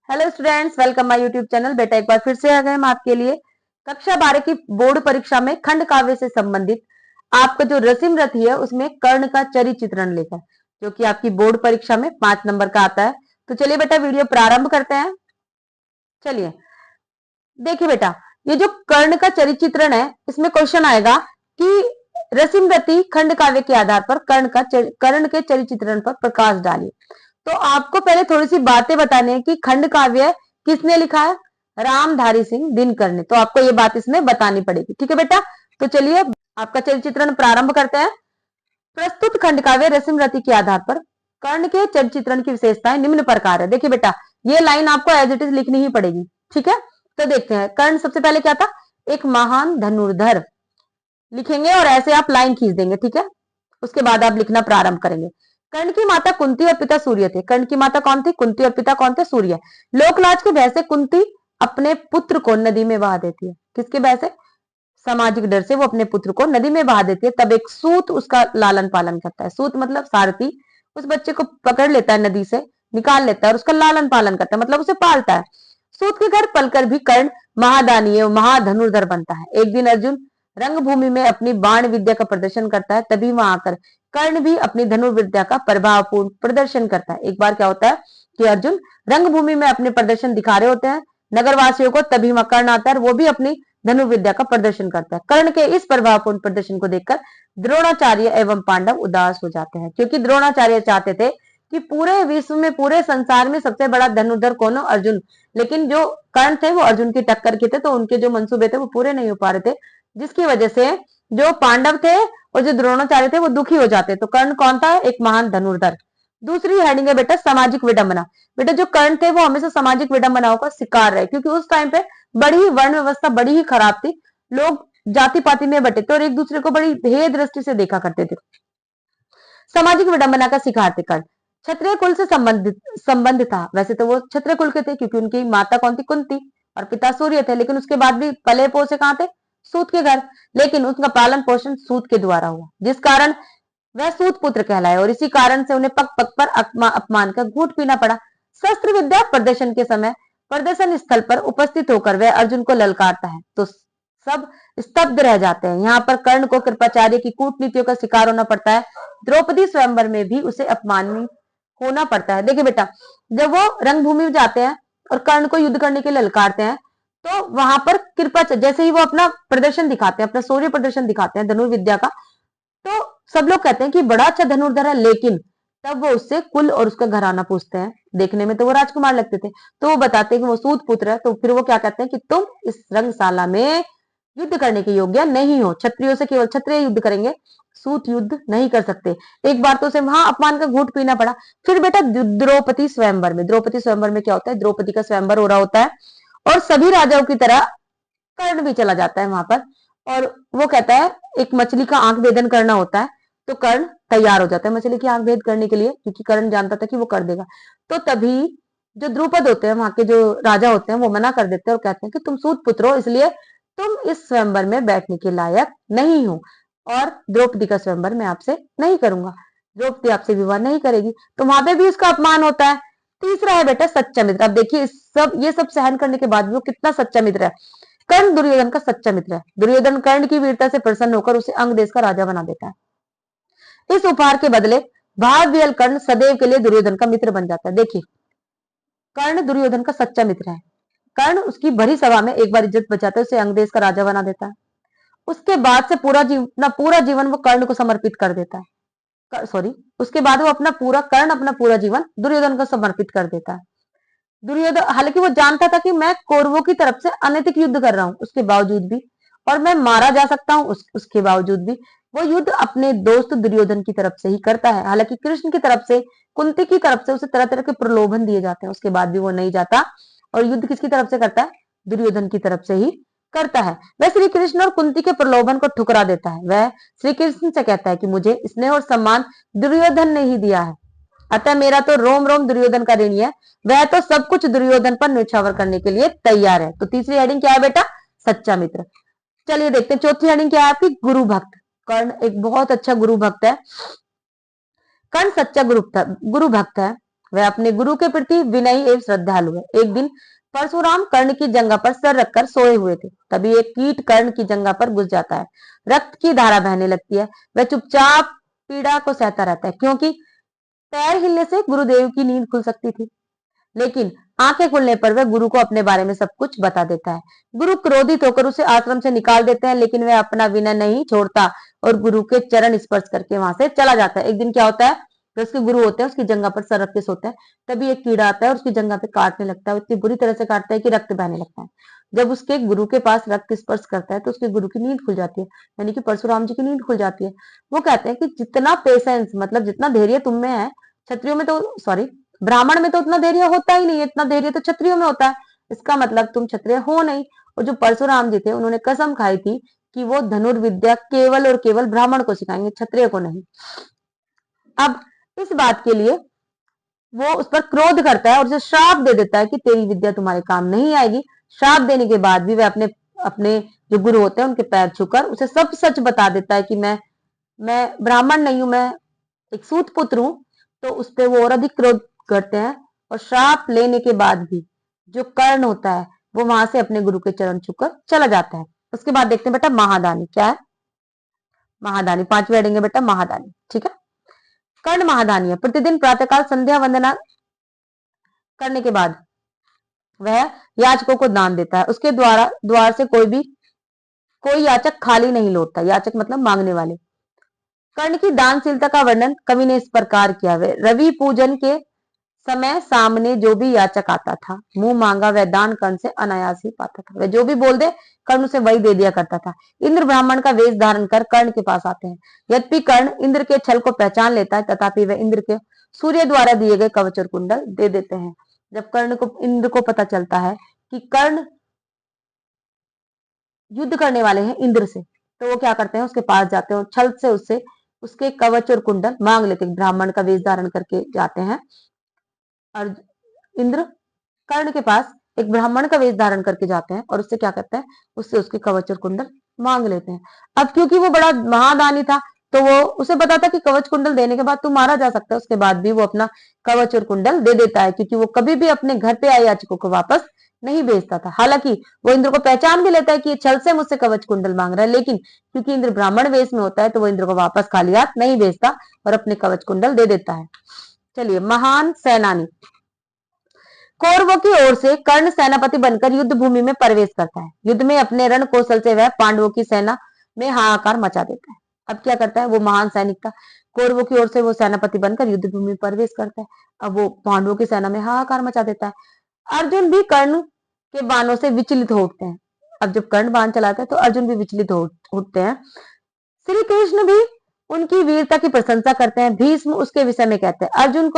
Hello students, welcome my YouTube channel. बेटा एक बार फिर से आ गए हम आपके लिए कक्षा 12 की बोर्ड परीक्षा में खंड काव्य से संबंधित आपका जो रसिम रथी है उसमें कर्ण का चरिचित्रण लेकर, जो कि आपकी बोर्ड परीक्षा में 5 नंबर का आता है। तो चलिए बेटा वीडियो प्रारंभ करते हैं। चलिए देखिए बेटा, ये जो कर्ण का चरिचित्रण है इसमें क्वेश्चन आएगा कि रसिम रथी खंड काव्य के आधार पर कर्ण के चरिचित्रण पर प्रकाश डालिए। तो आपको पहले थोड़ी सी बातें बताने हैं कि खंड काव्य किसने लिखा है। रामधारी सिंह दिनकर ने। तो आपको ये बात इसमें बतानी पड़ेगी, ठीक है बेटा। तो चलिए आपका चरिचित्रण प्रारंभ करते हैं। प्रस्तुत खंड काव्य रसिम रति के आधार पर कर्ण के चरिचित्रण की विशेषताएं निम्न प्रकार है। देखिए बेटा, ये लाइन आपको एज इट इज लिखनी ही पड़ेगी, ठीक है। तो देखते हैं, कर्ण सबसे पहले क्या था, एक महान धनुर्धर लिखेंगे और ऐसे आप लाइन खींच देंगे, ठीक है। उसके बाद आप लिखना प्रारंभ करेंगे। कर्ण की माता कुंती और पिता सूर्य थे। कर्ण की माता कौन थी, कुंती, और पिता कौन थे, सूर्य। लोकलाज के भय से कुंती अपने पुत्र को नदी में बहा देती है। किसके भय से, सामाजिक डर से वो अपने पुत्र को नदी में बहा देती है। तब एक सूत उसका लालन पालन करता है। सूत मतलब सारथी, उस बच्चे को पकड़ लेता है, नदी से निकाल लेता है और उसका लालन पालन करता है, मतलब उसे पालता है। सूत के घर पलकर भी कर्ण महादानी महाधनुर्धर बनता है। एक दिन अर्जुन रंगभूमि में अपनी बाण विद्या का प्रदर्शन करता है, तभी वहां आकर कर्ण भी अपनी धनुर्विद्या का प्रभावपूर्ण प्रदर्शन करता है। एक बार क्या होता है कि अर्जुन रंगभूमि में अपने प्रदर्शन दिखा रहे होते हैं नगरवासियों को, तभी वहां कर्ण आता है, वो भी अपनी धनुर्विद्या का प्रदर्शन करता है। कर्ण के इस प्रभावपूर्ण प्रदर्शन को देखकर द्रोणाचार्य एवं पांडव उदास हो जाते हैं, क्योंकि द्रोणाचार्य चाहते थे कि पूरे विश्व में, पूरे संसार में सबसे बड़ा धनुर्धर कौन हो, अर्जुन। लेकिन जो कर्ण थे वो अर्जुन की टक्कर के थे, तो उनके जो मंसूबे थे वो पूरे नहीं हो पा रहे थे, जिसकी वजह से जो पांडव थे और जो द्रोणाचार्य थे वो दुखी हो जाते। तो कर्ण कौन था, एक महान धनुर्धर। दूसरी हेडिंग है बेटा सामाजिक विडंबना। बेटा जो कर्ण थे वो हमेशा सामाजिक विडंबनाओं का शिकार रहे, क्योंकि उस टाइम पे बड़ी ही वर्ण व्यवस्था बड़ी ही खराब थी। लोग जाति पाति में बटे थे और एक दूसरे को बड़ी भेद दृष्टि से देखा करते थे। सामाजिक विडंबना का शिकार थे कर्ण। क्षत्रिय कुल से संबंध था। वैसे तो वो क्षत्रिय कुल के थे, क्योंकि उनकी माता कौन थी, कुंती, और पिता सूर्य थे। लेकिन उसके बाद भी पले पोसे कहां थे, सूत के घर। लेकिन उसका पालन पोषण सूत के द्वारा हुआ, जिस कारण वह सूत पुत्र कहलाए, और इसी कारण से उन्हें पग पग पर अपमान का घूंट पीना पड़ा। शस्त्र विद्या प्रदर्शन के समय प्रदर्शन स्थल पर उपस्थित होकर वह अर्जुन को ललकारता है, तो सब स्तब्ध रह जाते हैं। यहाँ पर कर्ण को कृपाचार्य की कूटनीतियों का शिकार होना पड़ता है। द्रौपदी स्वयंवर में भी उसे अपमानित होना पड़ता है। देखिए बेटा, जब वो रंगभूमि में जाते हैं और कर्ण को युद्ध करने के लिए ललकारते हैं, तो वहां पर कृपा, जैसे ही वो अपना प्रदर्शन दिखाते हैं, अपना शौर्य प्रदर्शन दिखाते हैं धनुर्विद्या का, तो सब लोग कहते हैं कि बड़ा अच्छा धनुर्धर है। लेकिन तब वो उससे कुल और उसका घराना पूछते हैं। देखने में तो वो राजकुमार लगते थे, तो वो बताते हैं कि वो सूत पुत्र है। तो फिर वो क्या कहते हैं कि तुम इस रंगशाला में युद्ध करने के योग्य नहीं हो। क्षत्रियों से केवल क्षत्रिय युद्ध करेंगे, सूत युद्ध नहीं कर सकते। एक बार तो उसे वहां अपमान का घूंट पीना पड़ा। फिर बेटा द्रौपदी स्वयंवर में, द्रौपदी स्वयंवर में क्या होता है, द्रौपदी का स्वयंवर हो रहा होता है और सभी राजाओं की तरह कर्ण भी चला जाता है वहां पर। और वो कहता है एक मछली का आंख भेदन करना होता है, तो कर्ण तैयार हो जाता है मछली की आंख भेद करने के लिए, क्योंकि कर्ण जानता था कि वो कर देगा। तो तभी जो द्रुपद होते हैं, वहां के जो राजा होते हैं, वो मना कर देते हैं और कहते हैं कि तुम सूत पुत्र हो, इसलिए तुम इस स्वयंवर में बैठने के लायक नहीं हो, और द्रौपदी का स्वयंवर मैं आपसे नहीं करूंगा, द्रौपदी आपसे विवाह नहीं करेगी। तो वहां पे भी उसका अपमान होता है। तीसरा है बेटा सच्चा मित्र। अब देखिए ये सब सहन करने के बाद भी वो कितना सच्चा मित्र है। कर्ण दुर्योधन का सच्चा मित्र है। दुर्योधन कर्ण की वीरता से प्रसन्न होकर उसे अंग देश का राजा बना देता है। इस उपहार के बदले भाव विहल कर्ण सदैव के लिए दुर्योधन का मित्र बन जाता है। देखिए, कर्ण दुर्योधन का सच्चा मित्र है। कर्ण उसकी भरी सभा में एक बार इज्जत बचाता है, उसे अंग देश का राजा बना देता है। उसके बाद से पूरा जीवन वो कर्ण को समर्पित कर देता है। सॉरी, उसके बाद वो कर्ण अपना पूरा जीवन दुर्योधन को समर्पित कर देता है। दुर्योधन, हालांकि वो जानता था कि मैं कौरवों की तरफ से अनैतिक युद्ध कर रहा हूं, उसके बावजूद भी, और मैं मारा जा सकता हूं, उसके बावजूद भी वो युद्ध अपने दोस्त दुर्योधन की तरफ से ही करता है। हालांकि कृष्ण की तरफ से, कुंती की तरफ से उसे तरह तरह के प्रलोभन दिए जाते हैं, उसके बाद भी वो नहीं जाता और युद्ध किसकी तरफ से करता है, दुर्योधन की तरफ से ही करता है। वह श्री कृष्ण और कुंती के प्रलोभन को ठुकरा देता है। वह श्री कृष्ण से कहता है कि मुझे स्नेह और सम्मान दुर्योधन ने ही दिया है, अतः मेरा तो रोम रोम दुर्योधन का ऋणी है। वह तो सब कुछ दुर्योधन पर न्यौछावर करने के लिए तैयार है। तो तीसरी हेडिंग क्या है बेटा, सच्चा मित्र। चलिए देखते हैं चौथी हेडिंग क्या है आपकी, गुरु भक्त। कर्ण एक बहुत अच्छा गुरु भक्त है। कर्ण सच्चा गुरु भक्त है। वह अपने गुरु के प्रति विनयी एवं श्रद्धालु है। एक दिन परशुराम कर्ण की जंघा पर सर रखकर सोए हुए थे। तभी एक कीट कर्ण की जंघा पर घुस जाता है। रक्त की धारा बहने लगती है। वह चुपचाप पीड़ा को सहता रहता है, क्योंकि पैर हिलने से गुरुदेव की नींद खुल सकती थी। लेकिन आंखें खुलने पर वह गुरु को अपने बारे में सब कुछ बता देता है। गुरु क्रोधित होकर उसे आश्रम से निकाल देते हैं, लेकिन वह अपना विनय नहीं छोड़ता और गुरु के चरण स्पर्श करके वहां से चला जाता है। एक दिन क्या होता है, जो उसके गुरु होते हैं उसकी जंघा पर सर रख के सोते हैं, तभी एक कीड़ा आता है और उसकी जंघा पे काटने लगता है। इतनी बुरी तरह से काटता है कि रक्त बहने लगता है। जब उसके गुरु के पास रक्त स्पर्श करता है तो उसके गुरु की नींद खुल जाती है, यानी कि परशुराम जी की नींद खुल जाती है। वो कहते हैं कि जितना पेशेंस, मतलब जितना धैर्य तुम में है, क्षत्रियो में तो सॉरी ब्राह्मण में तो उतना धैर्य होता ही नहीं है, इतना धैर्य तो क्षत्रियो में होता है। इसका मतलब तुम क्षत्रिय हो नहीं। और जो परशुराम जी थे उन्होंने कसम खाई थी कि वो धनुर्विद्या केवल और केवल ब्राह्मण को सिखाएंगे, क्षत्रिय को नहीं। अब इस बात के लिए वो उस पर क्रोध करता है और उसे श्राप दे देता है कि तेरी विद्या तुम्हारे काम नहीं आएगी। श्राप देने के बाद भी वह अपने अपने जो गुरु होते हैं उनके पैर छूकर उसे सब सच बता देता है कि मैं ब्राह्मण नहीं हूं, मैं एक सूत पुत्र हूं। तो उस पर वो और अधिक क्रोध करते हैं और श्राप लेने के बाद भी जो कर्ण होता है वो वहां से अपने गुरु के चरण छूकर चला जाता है। उसके बाद देखते हैं बेटा महादानी क्या है। महादानी 5वें हेडिंग है बेटा महादानी, ठीक है। कर्ण महादानी है। प्रतिदिन प्रातःकाल संध्या वंदना करने के बाद वह याचकों को दान देता है। उसके द्वार से कोई याचक खाली नहीं लौटता। याचक मतलब मांगने वाले। कर्ण की दानशीलता का वर्णन कवि ने इस प्रकार किया है। रवि पूजन के समय सामने जो भी याचक आता था, मुंह मांगा वह दान कर्ण से अनायास ही पाता था। वह जो भी बोल दे कर्ण उसे वही दे दिया करता था। इंद्र ब्राह्मण का वेश धारण कर कर्ण के पास आते हैं। यद्यपि कर्ण इंद्र के छल को पहचान लेता है, तथापि वह इंद्र के सूर्य द्वारा दिए गए कवच और कुंडल दे देते हैं। जब इंद्र को पता चलता है कि कर्ण युद्ध करने वाले हैं इंद्र से, तो वो क्या करते हैं, उसके पास जाते हैं और छल से उससे उसके कवच और कुंडल मांग लेते हैं। ब्राह्मण का वेश धारण करके जाते हैं और इंद्र कर्ण के पास एक ब्राह्मण का वेश धारण करके जाते हैं और उससे क्या करते हैं, उससे उसके कवच और कुंडल मांग लेते हैं। अब क्योंकि वो बड़ा महादानी था तो वो उसे पता था कि कवच कुंडल देने के बाद तू मारा जा सकता है, उसके बाद भी वो अपना कवच और कुंडल दे देता है, क्योंकि वो कभी भी अपने घर पे आए याचकों को वापस नहीं भेजता था। हालांकि वो इंद्र को पहचान भी लेता है कि ये छल से मुझसे कवच कुंडल मांग रहा है, लेकिन क्योंकि इंद्र ब्राह्मण वेश में होता है तो वो इंद्र को वापस खाली हाथ नहीं भेजता और अपने कवच कुंडल दे देता है। चलिए, महान सेनानी। कौरवों की ओर से कर्ण सेनापति बनकर युद्ध भूमि में प्रवेश करता है। युद्ध में अपने रण कौशल से वह पांडवों की सेना में हाहाकार मचा देता है। अब क्या करता है, वो महान सैनिक था, कौरवों की ओर से वो सेनापति बनकर युद्ध भूमि में प्रवेश करता है। अब वो पांडवों की सेना में हाहाकार मचा देता है। अर्जुन भी कर्ण के बाणों से विचलित हो उठते हैं। अब जब कर्ण बाण चलाता है तो अर्जुन भी विचलित हो उठते हैं। श्री कृष्ण भी उनकी वीरता की प्रशंसा करते हैं। भीष्म उसके विषय में कहते हैं, अर्जुन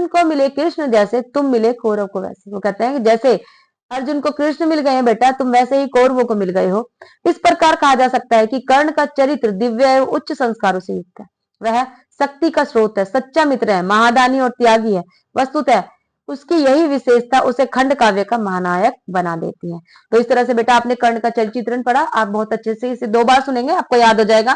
को मिले कृष्ण जैसे तुम मिले कौरव को वैसे। वो कहते हैं कि जैसे अर्जुन को कृष्ण मिल गए हैं बेटा, तुम वैसे ही कौरवों को मिल गए हो। इस प्रकार कहा जा सकता है कि कर्ण का चरित्र दिव्य एवं उच्च संस्कारों से युक्त है। वह शक्ति का स्रोत है, सच्चा मित्र है, महादानी और त्यागी है। वस्तुतः उसकी यही विशेषता उसे खंड काव्य का महानायक बना देती है। तो इस तरह से बेटा आपने कर्ण का चरित्र पढ़ा। आप बहुत अच्छे से इसे 2 बार सुनेंगे, आपको याद हो जाएगा।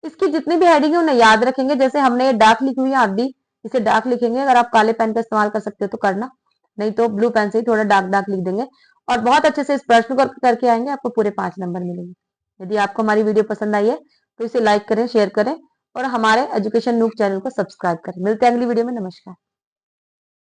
इसकी जितनी भी हेडिंग है उन्हें याद रखेंगे। जैसे हमने ये डार्क लिखी हुई है, आप भी इसे डार्क लिखेंगे। अगर आप काले पेन का इस्तेमाल कर सकते हो तो करना, नहीं तो ब्लू पेन से ही थोड़ा डार्क डार्क लिख देंगे और बहुत अच्छे से इस प्रश्न को करके आएंगे, आपको पूरे 5 नंबर मिलेंगे। यदि आपको हमारी वीडियो पसंद आई है तो इसे लाइक करें, शेयर करें और हमारे एजुकेशन नूक चैनल को सब्सक्राइब करें। मिलते हैं अगली वीडियो में। नमस्कार।